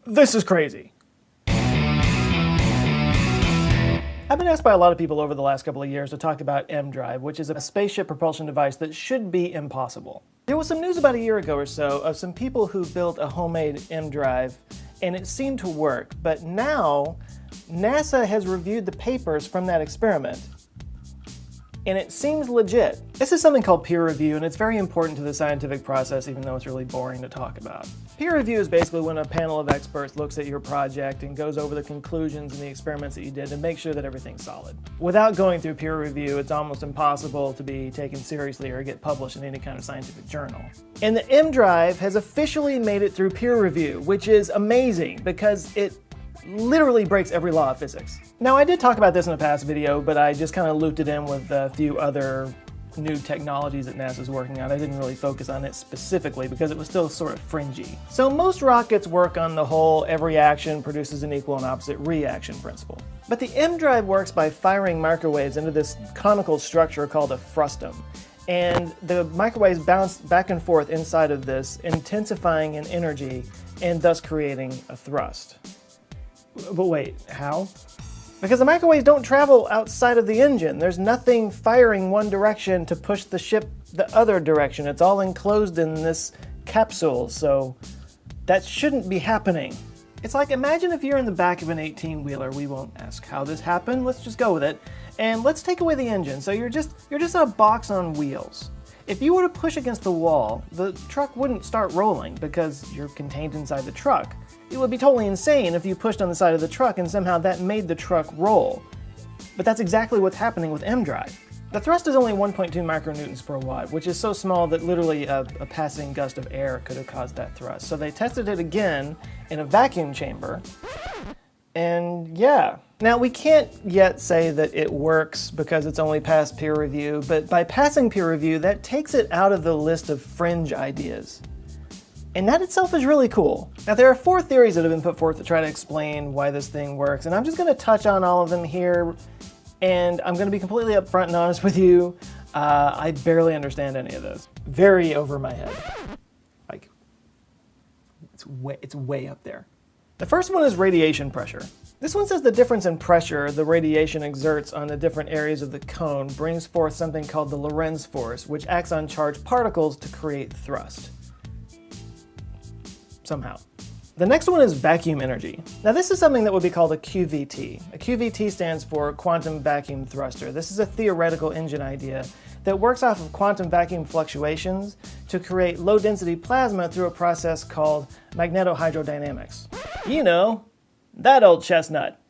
This is crazy. I've been asked by a lot of people over the last couple of years to talk about M-Drive, which is a spaceship propulsion device that should be impossible. There was some news about a year ago or so of some people who built a homemade M-Drive, and it seemed to work. But now, NASA has reviewed the papers from that experiment, and it seems legit. This is something called peer review, and it's very important to the scientific process, even though it's really boring to talk about. Peer review is basically when a panel of experts looks at your project and goes over the conclusions and the experiments that you did to make sure that everything's solid. Without going through peer review, it's almost impossible to be taken seriously or get published in any kind of scientific journal. And the M-Drive has officially made it through peer review, which is amazing because it literally breaks every law of physics. Now, I did talk about this in a past video, but I just kind of looped it in with a few other new technologies that NASA's working on. I didn't really focus on it specifically because it was still sort of fringy. So most rockets work on the whole every action produces an equal and opposite reaction principle. But the M-Drive works by firing microwaves into this conical structure called a frustum. And the microwaves bounce back and forth inside of this, intensifying in energy and thus creating a thrust. But wait, how? Because the microwaves don't travel outside of the engine. There's nothing firing one direction to push the ship the other direction. It's all enclosed in this capsule, so that shouldn't be happening. It's like, imagine if you're in the back of an 18-wheeler. We won't ask how this happened. Let's just go with it. And let's take away the engine. So you're just a box on wheels. If you were to push against the wall, the truck wouldn't start rolling because you're contained inside the truck. It would be totally insane if you pushed on the side of the truck and somehow that made the truck roll. But that's exactly what's happening with M-Drive. The thrust is only 1.2 micronewtons per watt, which is so small that literally a passing gust of air could have caused that thrust. So they tested it again in a vacuum chamber, and yeah. Now, we can't yet say that it works because it's only passed peer review, but by passing peer review, that takes it out of the list of fringe ideas. And that itself is really cool. Now, there are 4 theories that have been put forth to try to explain why this thing works, and I'm just going to touch on all of them here, and I'm going to be completely upfront and honest with you. I barely understand any of this. Very over my head. Like, it's way up there. The first one is radiation pressure. This one says the difference in pressure the radiation exerts on the different areas of the cone brings forth something called the Lorentz force, which acts on charged particles to create thrust. Somehow. The next one is vacuum energy. Now, this is something that would be called a QVT. A QVT stands for quantum vacuum thruster. This is a theoretical engine idea that works off of quantum vacuum fluctuations to create low-density plasma through a process called magnetohydrodynamics. You know, that old chestnut.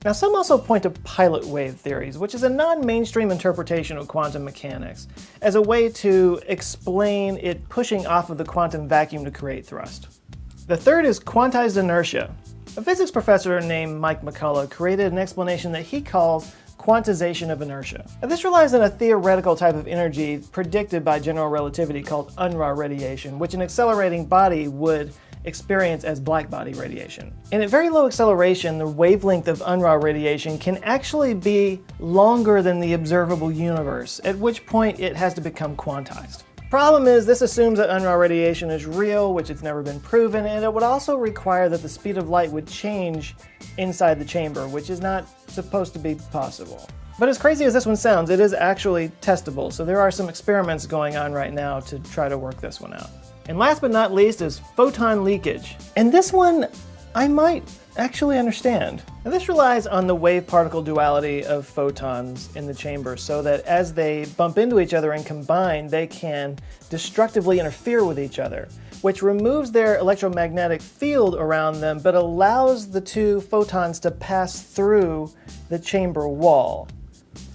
Now, some also point to pilot wave theories, which is a non-mainstream interpretation of quantum mechanics, as a way to explain it pushing off of the quantum vacuum to create thrust. The third is quantized inertia. A physics professor named Mike McCullough created an explanation that he calls quantization of inertia. Now, this relies on a theoretical type of energy predicted by general relativity called Unruh radiation, which an accelerating body would experience as blackbody radiation. And at very low acceleration, the wavelength of Unruh radiation can actually be longer than the observable universe, at which point it has to become quantized. Problem is, this assumes that Unruh radiation is real, which it's never been proven, and it would also require that the speed of light would change inside the chamber, which is not supposed to be possible. But as crazy as this one sounds, it is actually testable, so there are some experiments going on right now to try to work this one out. And last but not least is photon leakage. And this one, I might actually understand. Now, this relies on the wave-particle duality of photons in the chamber so that as they bump into each other and combine, they can destructively interfere with each other, which removes their electromagnetic field around them but allows the two photons to pass through the chamber wall,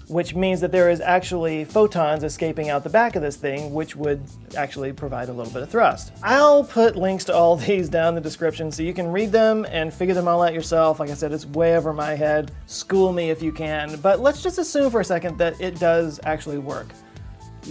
which means that there is actually photons escaping out the back of this thing, which would actually provide a little bit of thrust. I'll put links to all these down in the description so you can read them and figure them all out yourself. Like I said, it's way over my head. School me if you can. But let's just assume for a second that it does actually work.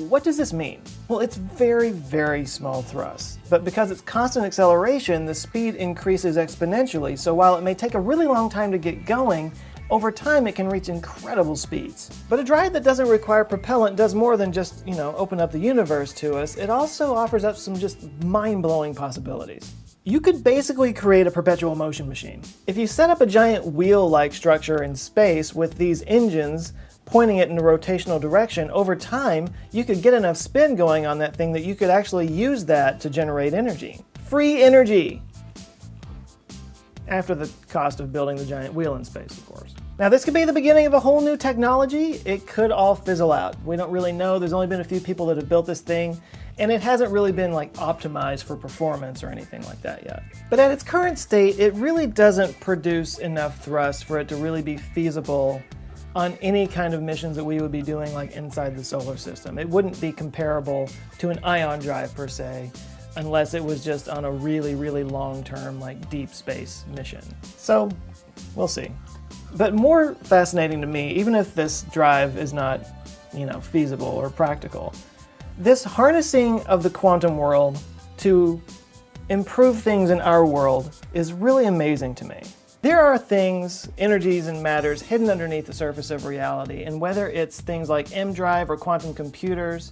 What does this mean? Well, it's very, very small thrust. But because it's constant acceleration, the speed increases exponentially. So while it may take a really long time to get going, over time, it can reach incredible speeds. But a drive that doesn't require propellant does more than just, open up the universe to us. It also offers up some just mind-blowing possibilities. You could basically create a perpetual motion machine. If you set up a giant wheel-like structure in space with these engines pointing it in a rotational direction, over time, you could get enough spin going on that thing that you could actually use that to generate energy. Free energy! After the cost of building the giant wheel in space, of course. Now, this could be the beginning of a whole new technology. It could all fizzle out. We don't really know. There's only been a few people that have built this thing, and it hasn't really been like optimized for performance or anything like that yet. But at its current state, it really doesn't produce enough thrust for it to really be feasible on any kind of missions that we would be doing like inside the solar system. It wouldn't be comparable to an ion drive per se, unless it was just on a really, really long-term, like deep space mission. So, we'll see. But more fascinating to me, even if this drive is not, feasible or practical, this harnessing of the quantum world to improve things in our world is really amazing to me. There are things, energies and matters hidden underneath the surface of reality, and whether it's things like M-Drive or quantum computers,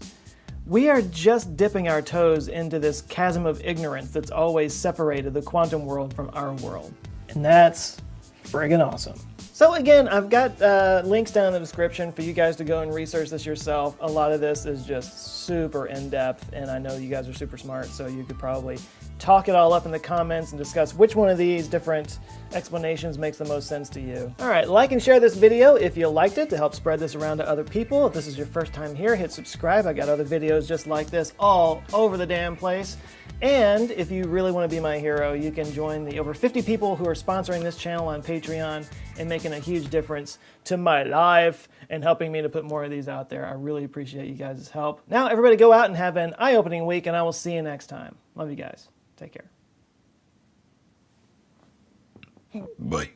we are just dipping our toes into this chasm of ignorance that's always separated the quantum world from our world. And that's friggin' awesome. So again, I've got links down in the description for you guys to go and research this yourself. A lot of this is just super in-depth, and I know you guys are super smart, so you could probably talk it all up in the comments and discuss which one of these different explanations makes the most sense to you. All right, like and share this video if you liked it to help spread this around to other people. If this is your first time here, hit subscribe. I got other videos just like this all over the damn place. And if you really want to be my hero, you can join the over 50 people who are sponsoring this channel on Patreon and making a huge difference to my life and helping me to put more of these out there. I really appreciate you guys' help. Now, everybody go out and have an eye-opening week, and I will see you next time. Love you guys. Take care. Bye.